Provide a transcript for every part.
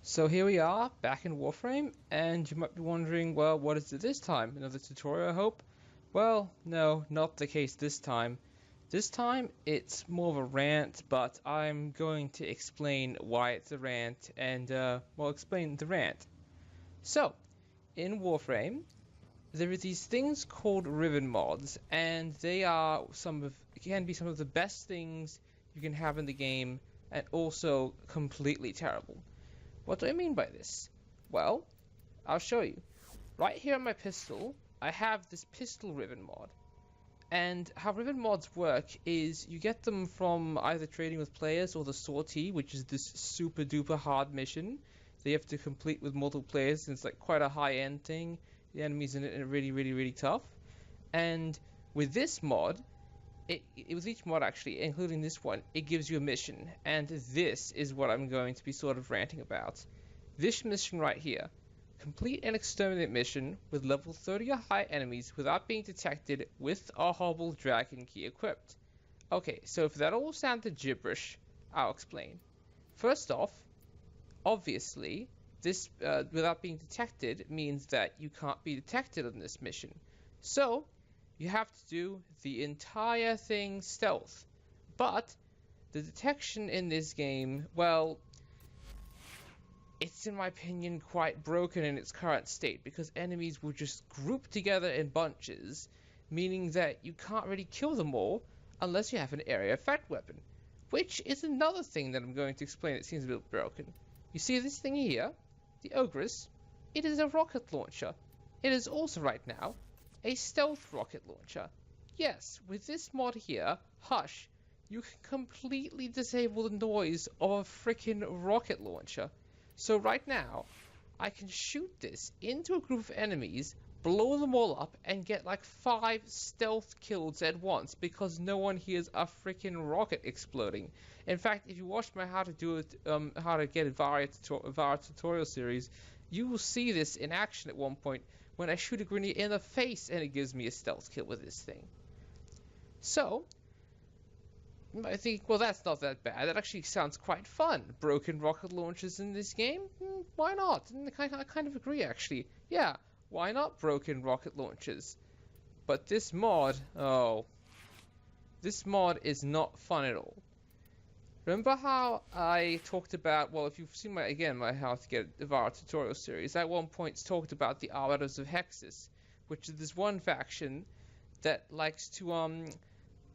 So here we are, back in Warframe, and you might be wondering, well, what is it this time? Another tutorial, I hope? Well, no, not the case this time. This time, it's more of a rant, but I'm going to explain why it's a rant, and, well, explain the rant. So, in Warframe, there are these things called riven mods, and they are can be some of the best things you can have in the game, and also completely terrible. What do I mean by this? Well, I'll show you. Right here on my pistol, I have this pistol riven mod. And how riven mods work is you get them from either trading with players or the sortie, which is this super duper hard mission that you have to complete with multiple players, and it's like quite a high end thing. The enemies in it are really tough. And with this mod, with each mod actually, including this one, it gives you a mission, and this is what I'm going to be sort of ranting about. This mission right here. Complete an exterminate mission with level 30 or higher enemies without being detected with a hobble dragon key equipped. Okay, so if that all sounded gibberish, I'll explain. First off, obviously, this without being detected means that you can't be detected on this mission. So, you have to do the entire thing stealth. But the detection in this game, well, it's in my opinion quite broken in its current state because enemies will just group together in bunches, meaning that you can't really kill them all unless you have an area effect weapon, which is another thing that I'm going to explain that seems a bit broken. You see this thing here? The Ogress? It is a rocket launcher. It is also right now a stealth rocket launcher. Yes, with this mod here, Hush, you can completely disable the noise of a freaking rocket launcher. So right now, I can shoot this into a group of enemies, blow them all up, and get like 5 stealth kills at once because no one hears a freaking rocket exploding. In fact, if you watch my how to get a Varia tutorial series, you will see this in action at one point when I shoot a grenade in the face and it gives me a stealth kill with this thing. So, I think, well, that's not that bad. That actually sounds quite fun. Broken rocket launchers in this game? Why not? And I kind of agree, actually. Yeah, why not broken rocket launchers? But this mod, this mod is not fun at all. Remember how I talked about, well, if you've seen my how to get Ivara tutorial series, I at one point talked about the Arbiters of Hexus, which is this one faction that likes to,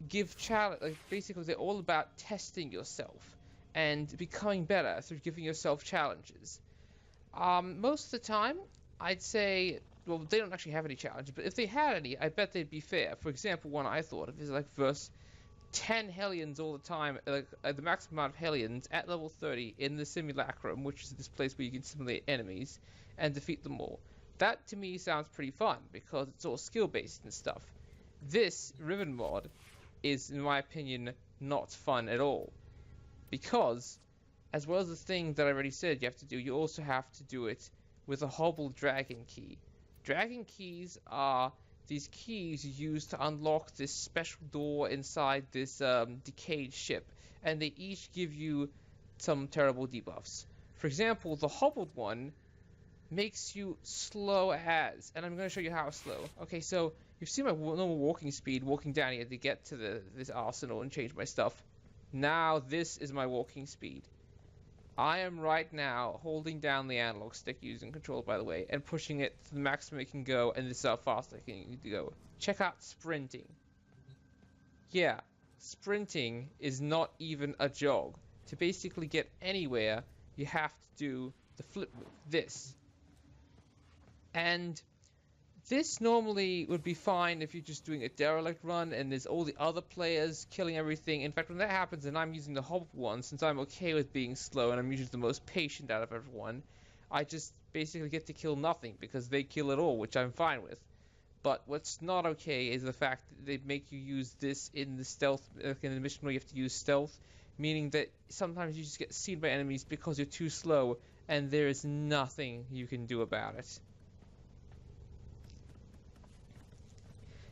give challenge, like basically they're all about testing yourself and becoming better through giving yourself challenges. Most of the time, I'd say, well, they don't actually have any challenges, but if they had any, I bet they'd be fair. For example, one I thought of is like verse 10 Hellions all the time, like the maximum amount of Hellions at level 30 in the Simulacrum, which is this place where you can simulate enemies and defeat them all. That to me sounds pretty fun because it's all skill based and stuff. This Riven mod is, in my opinion, not fun at all. Because, as well as the thing that I already said you have to do, you also have to do it with a hobble dragon key. Dragon keys are these keys used to unlock this special door inside this decayed ship, and they each give you some terrible debuffs. For example, the hobbled one makes you slow as, and I'm going to show you how slow. Okay, so you've seen my normal walking speed, walking down here to get to this arsenal and change my stuff. Now this is my walking speed. I am right now holding down the analog stick using control, by the way, and pushing it to the maximum it can go, and this is how fast I can go. Check out sprinting. Yeah, sprinting is not even a jog. To basically get anywhere, you have to do the flip move, this. And this normally would be fine if you're just doing a derelict run and there's all the other players killing everything. In fact, when that happens and I'm using the hobble one, since I'm okay with being slow and I'm usually the most patient out of everyone, I just basically get to kill nothing because they kill it all, which I'm fine with. But what's not okay is the fact that they make you use this in the stealth, in the mission where you have to use stealth, meaning that sometimes you just get seen by enemies because you're too slow and there is nothing you can do about it.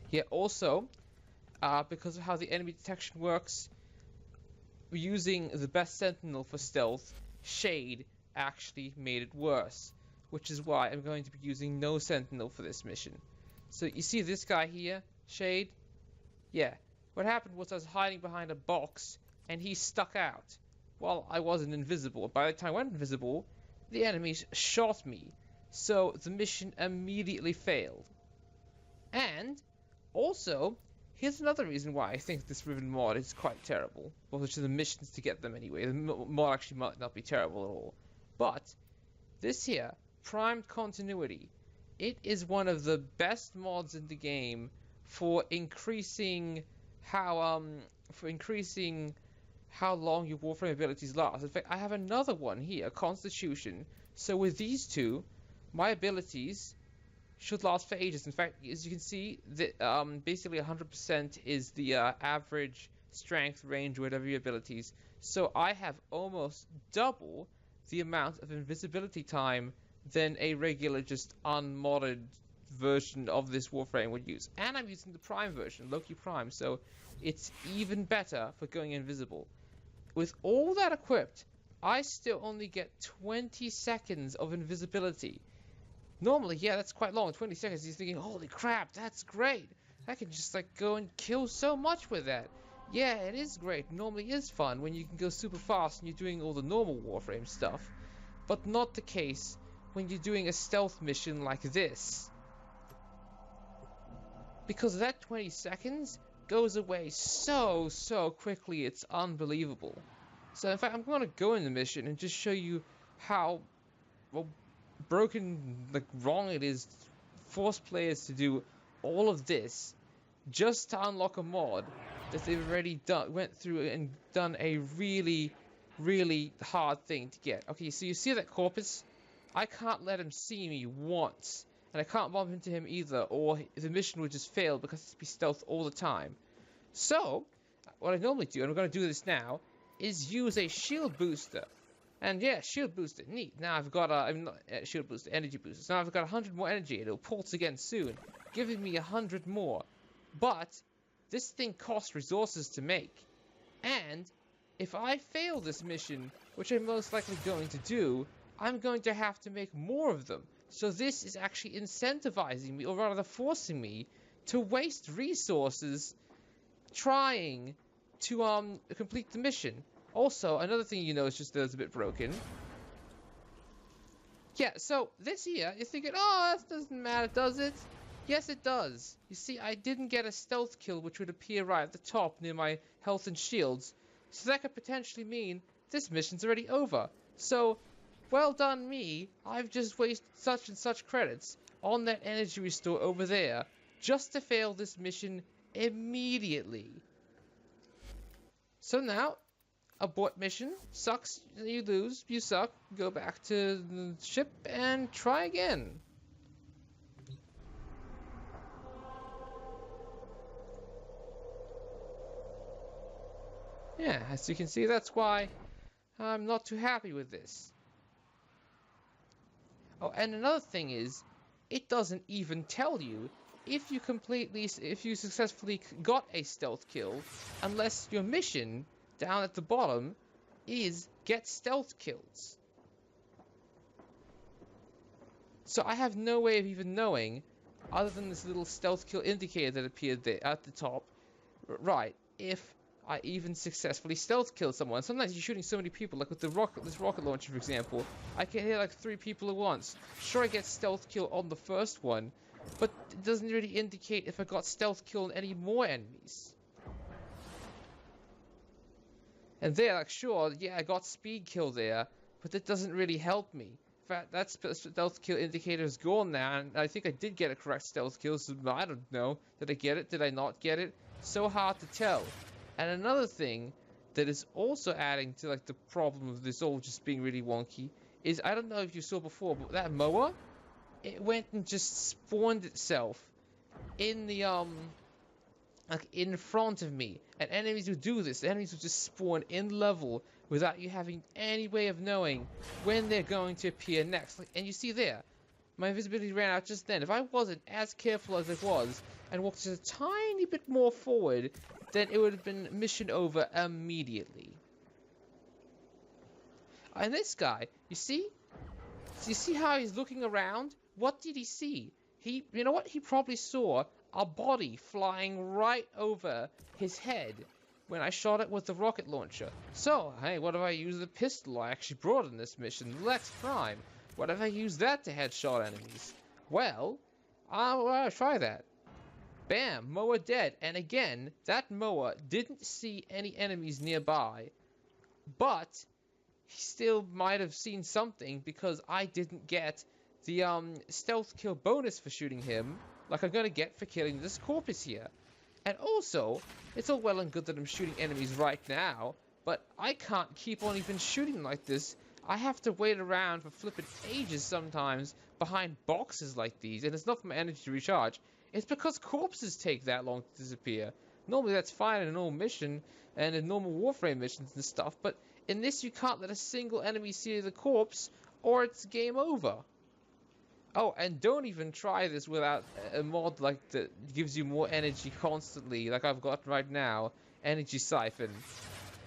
Yeah, also, because of how the enemy detection works, using the best sentinel for stealth, Shade, actually made it worse, which is why I'm going to be using no sentinel for this mission. So you see this guy here, Shade? Yeah, what happened was I was hiding behind a box and he stuck out while I wasn't invisible. By the time I went invisible, the enemies shot me, so the mission immediately failed. And also, here's another reason why I think this Riven mod is quite terrible. Well, which are the missions to get them anyway. The mod actually might not be terrible at all. But this here, Primed Continuity, it is one of the best mods in the game for increasing how long your Warframe abilities last. In fact, I have another one here, Constitution. So with these two, my abilities should last for ages. In fact, as you can see, basically 100% is the average strength, range, whatever your abilities. So I have almost double the amount of invisibility time than a regular, just unmodded version of this Warframe would use. And I'm using the Prime version, Loki Prime, so it's even better for going invisible. With all that equipped, I still only get 20 seconds of invisibility. Normally, yeah, that's quite long. 20 seconds, you're thinking, holy crap, that's great. I can just, like, go and kill so much with that. Yeah, it is great. Normally is fun when you can go super fast and you're doing all the normal Warframe stuff. But not the case when you're doing a stealth mission like this. Because that 20 seconds goes away so quickly, it's unbelievable. So, in fact, I'm going to go in the mission and just show you how, well, broken, like, wrong it is to force players to do all of this just to unlock a mod that they've already went through and done a really hard thing to get. Okay, so you see that Corpus? I can't let him see me once, and I can't bump into him either, or the mission would just fail because it's be stealth all the time. So, what I normally do, and I'm going to do this now, is use a shield booster. And yeah, shield booster, neat. Now I've got shield booster, energy booster. So now I've got 100 more energy. It'll pulse again soon, giving me 100 more. But this thing costs resources to make. And if I fail this mission, which I'm most likely going to do, I'm going to have to make more of them. So this is actually incentivizing me, or rather forcing me, to waste resources trying to complete the mission. Also, another thing you notice just that it's a bit broken. Yeah, so this here, you're thinking, oh, that doesn't matter, does it? Yes, it does. You see, I didn't get a stealth kill, which would appear right at the top near my health and shields. So that could potentially mean this mission's already over. So, well done me. I've just wasted such and such credits on that energy restore over there just to fail this mission immediately. So now, abort mission, sucks, you lose, you suck, go back to the ship and try again. Yeah, as you can see, that's why I'm not too happy with this. Oh, and another thing is, it doesn't even tell you if you successfully got a stealth kill, unless your mission down at the bottom is get stealth kills. So I have no way of even knowing, other than this little stealth kill indicator that appeared there at the top, right, if I even successfully stealth kill someone. Sometimes you're shooting so many people, like with this rocket launcher, for example, I can hit like 3 people at once. Sure, I get stealth kill on the first one, but it doesn't really indicate if I got stealth kill on any more enemies. And there, like, sure, yeah, I got speed kill there, but that doesn't really help me. In fact, that stealth kill indicator is gone now, and I think I did get a correct stealth kill, so I don't know. Did I get it? Did I not get it? So hard to tell. And another thing that is also adding to, like, the problem of this all just being really wonky is, I don't know if you saw before, but that mower, it went and just spawned itself in the, like, in front of me. And enemies would do this. The enemies would just spawn in level without you having any way of knowing when they're going to appear next. Like, and you see there, my invisibility ran out just then. If I wasn't as careful as I was and walked just a tiny bit more forward, then it would have been mission over immediately. And this guy, you see? You see how he's looking around? What did he see? You know what? He probably saw a body flying right over his head when I shot it with the rocket launcher. So, hey, what if I use the pistol I actually brought in this mission, Lex Prime? What if I use that to headshot enemies? Well, I'll try that. Bam, Moa dead. And again, that Moa didn't see any enemies nearby, but he still might have seen something because I didn't get the stealth kill bonus for shooting him like I'm gonna get for killing this corpus here. And also, it's all well and good that I'm shooting enemies right now, but I can't keep on even shooting like this. I have to wait around for flippin' ages sometimes behind boxes like these, and it's not for my energy to recharge. It's because corpses take that long to disappear. Normally that's fine in a normal mission and in normal Warframe missions and stuff, but in this you can't let a single enemy see the corpse or it's game over. Oh, and don't even try this without a mod like that gives you more energy constantly, like I've got right now, Energy Siphon,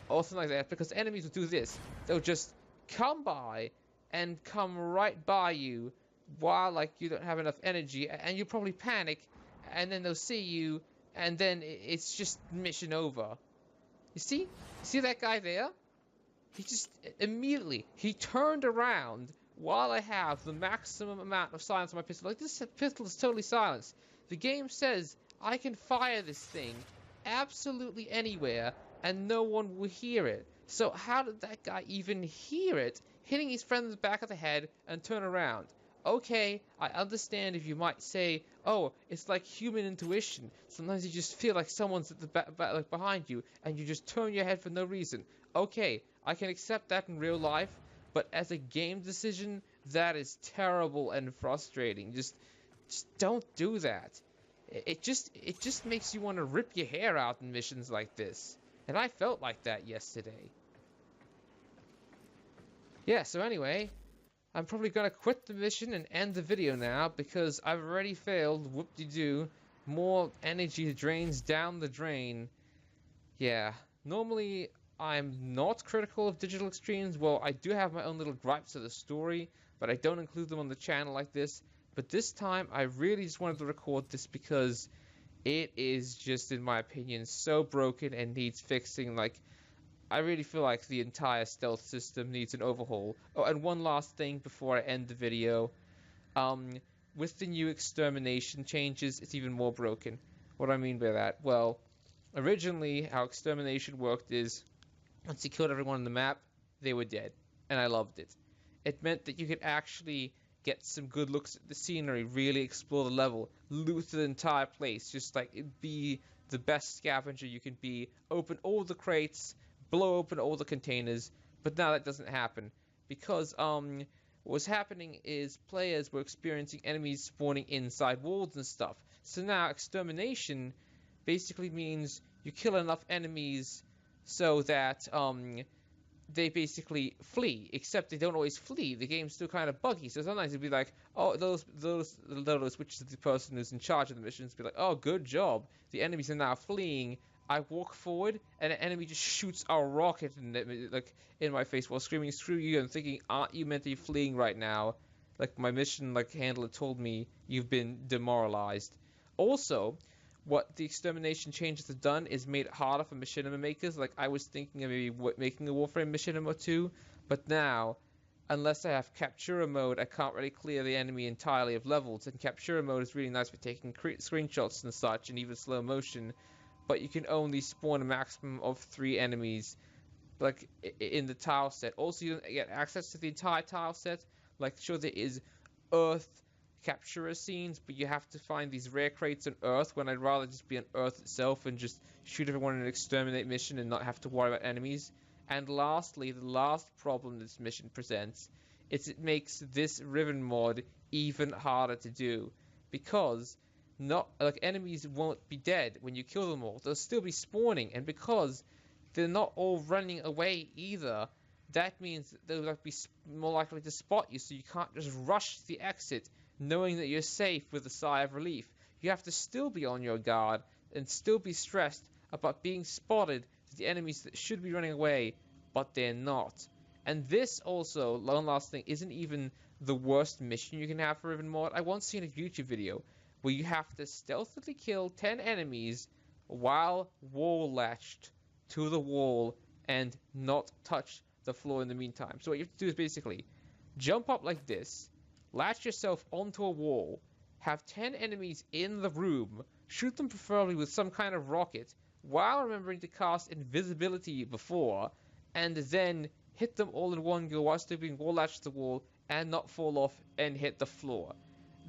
or something like that, because enemies will do this. They'll just come by and come right by you while, like, you don't have enough energy, and you probably panic, and then they'll see you, and then it's just mission over. You see? See that guy there? He just immediately, he turned around while I have the maximum amount of silence on my pistol. Like, this pistol is totally silenced. The game says I can fire this thing absolutely anywhere and no one will hear it. So how did that guy even hear it, hitting his friend in the back of the head and turn around? Okay, I understand if you might say, oh, it's like human intuition. Sometimes you just feel like someone's at the like behind you and you just turn your head for no reason. Okay, I can accept that in real life, but as a game decision, that is terrible and frustrating. Just don't do that. It just makes you want to rip your hair out in missions like this. And I felt like that yesterday. Yeah, so anyway, I'm probably gonna quit the mission and end the video now because I've already failed. Whoop-de-doo. More energy drains down the drain. Yeah, normally I'm not critical of digital extremes. Well, I do have my own little gripes of the story, but I don't include them on the channel like this. But this time, I really just wanted to record this because it is just, in my opinion, so broken and needs fixing. Like, I really feel like the entire stealth system needs an overhaul. Oh, and one last thing before I end the video. With the new extermination changes, it's even more broken. What do I mean by that? Well, originally, how extermination worked is, once you killed everyone on the map, they were dead. And I loved it. It meant that you could actually get some good looks at the scenery, really explore the level, loot the entire place, just like be the best scavenger you can be, open all the crates, blow open all the containers. But now that doesn't happen because what was happening is players were experiencing enemies spawning inside walls and stuff. So now extermination basically means you kill enough enemies so that they basically flee, except they don't always flee. The game's still kind of buggy, so sometimes it'd be like, oh, those, which is the person who's in charge of the missions, be like, oh, good job, the enemies are now fleeing. I walk forward, and an enemy just shoots a rocket in my face while screaming, screw you, and thinking, aren't you meant to be fleeing right now? Like, my mission handler told me, you've been demoralized. Also, what the extermination changes have done is made it harder for machinima makers. Like, I was thinking of maybe making a Warframe machinima or two, but now, unless I have Captura mode, I can't really clear the enemy entirely of levels, and Captura mode is really nice for taking screenshots and such, and even slow motion, but you can only spawn a maximum of 3 enemies, like, in the tile set. Also, you don't get access to the entire tile set. Like, sure, there is Earth Captura scenes, but you have to find these rare crates on Earth when I'd rather just be on Earth itself and just shoot everyone in an exterminate mission and not have to worry about enemies. And lastly, the last problem this mission presents is it makes this riven mod even harder to do, because enemies won't be dead when you kill them all. They'll still be spawning, and because they're not all running away either, that means that they'll be more likely to spot you, so you can't just rush to the exit knowing that you're safe with a sigh of relief. You have to still be on your guard and still be stressed about being spotted to the enemies that should be running away, but they're not. And this also, one last thing, isn't even the worst mission you can have for Riven mod. I once seen a YouTube video where you have to stealthily kill 10 enemies while wall latched to the wall and not touch the floor in the meantime. So what you have to do is basically jump up like this, latch yourself onto a wall, have 10 enemies in the room, shoot them preferably with some kind of rocket, while remembering to cast invisibility before, and then hit them all in one go while still being wall latched to the wall and not fall off and hit the floor.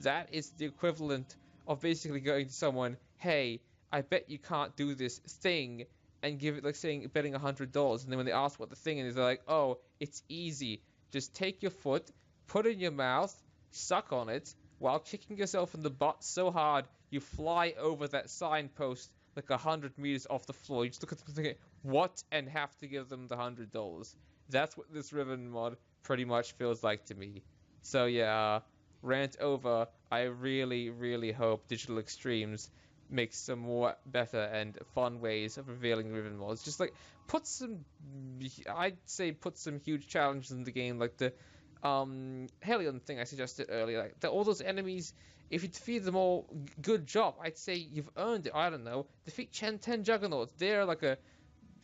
That is the equivalent of basically going to someone, hey, I bet you can't do this thing, and give it like saying betting $100, and then when they ask what the thing is, they're like, oh, it's easy. Just take your foot, put it in your mouth, suck on it, while kicking yourself in the butt so hard you fly over that signpost like 100 meters off the floor. You just look at them thinking, what? And have to give them the $100. That's what this Riven mod pretty much feels like to me. So yeah, rant over. I really, really hope Digital Extremes makes some more better and fun ways of revealing Riven mods. Just like I'd say put some huge challenges in the game, like the Helion thing I suggested earlier. Like all those enemies, if you defeat them all, good job. I'd say you've earned it. I don't know. Defeat 10 Juggernauts. They're like a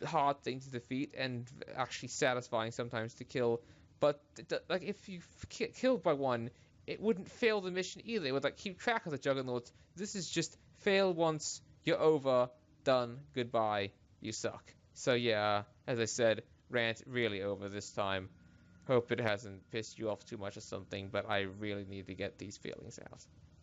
hard thing to defeat and actually satisfying sometimes to kill. But like if you killed by one, it wouldn't fail the mission either. It would like keep track of the Juggernauts. This is just fail once, you're over, done, goodbye, you suck. So yeah, as I said, rant really over this time. Hope it hasn't pissed you off too much or something, but I really need to get these feelings out.